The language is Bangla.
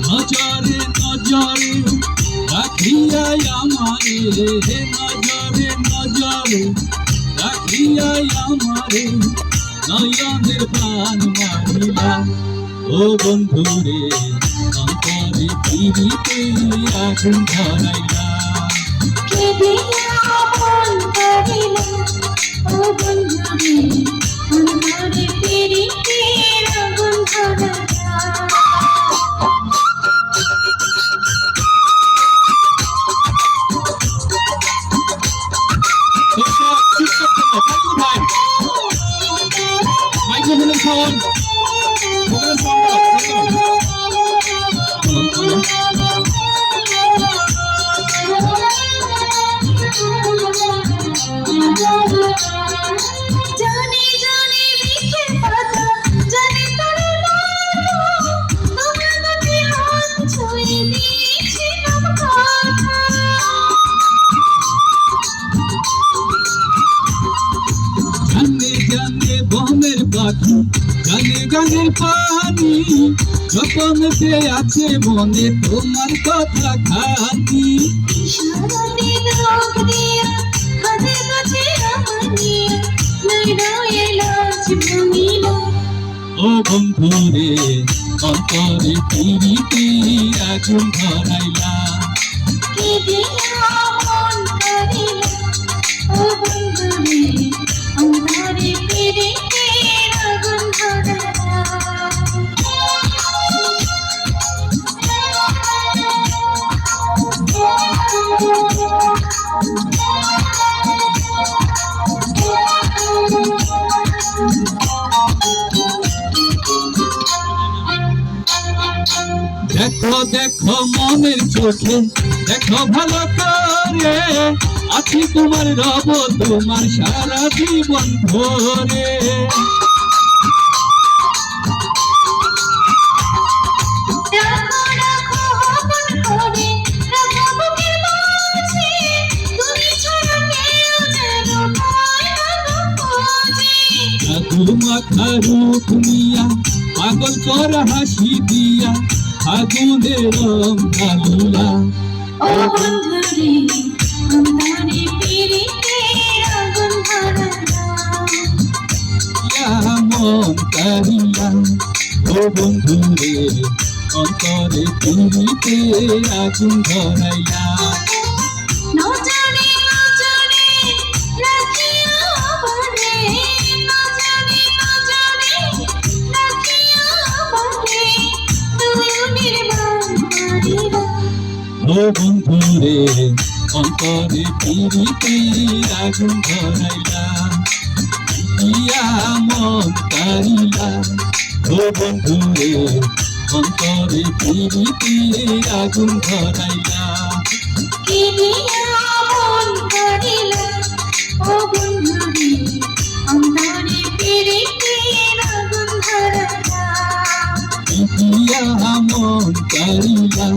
নজরে নজরে রাখিয়া আমারে, নজরে নজরে রাখিয়া আমারে, নয়নের প্রাণ মারিলা। ও বন্ধুরে অন্তরে পিরিতে আগুন ধরাইলা। ও বন্ধুরে অন্তরে পিরিতে আগুন ধরাইলা। মাইক্রোফোনের সাউন্ড, ওখানে সাউন্ড জানি জানি লিখে পাতা, জানি তোরে তোমার মধ্যে হাত ছুঁয়ে দিয়েছিলাম কথা। গানে গানে বনের পাখি, গানে গানের পানি, স্বপ্নেতে আছে মনে তোমার কথা খানি। সারাদিন রোগ দিয়া হাতে কাছে আমার নিয়ে নইরয়ে লাজ ভাঙিল। ও বন্ধুরে অন্তরে পিরিতে আগুন ধরাইলা। কেঁদিয়া মন কাঁদিলা। ও বন্ধুরে অন্তরে পিরিতে আগুন ধরাইলা। দেখো দেখো মনের চোখে, দেখো ভালো করে, আছি তোমার রব তোমার সারা জীবন ধরে। রাখো রাখো আপন করে, রাখো বুকের মাঝে, তুমি ছাড়া কেউ যেন পায় না খোঁজে। জাদু মাখা রূপ নিয়া, পাগল করা হাসি দিয়া, আগুনের রং ঢালিলা। ও বন্ধুরে অন্তরে পিরিতে আগুন ধরাইলা। মন কারিলা। ও বন্ধুরে অন্তরে পিরিতে আগুন ধরাইলা। নজরে নজরে রাখিয়া আমারে, নজরে নজরে রাখিয়া আমারে, নয়নের বাণ মারিলা। ও বন্ধুরে অন্তরে পিরিতে আগুন ধরাইলা। মন কারিলা। ও বন্ধুরে অন্তরে পিরিতে আগুন ধরাইলা। কেঁদিয়া মন কাঁদিলা। ও বন্ধুরে অন্তরে পিরিতে আগুন ধরাইলা। মন কারিলা।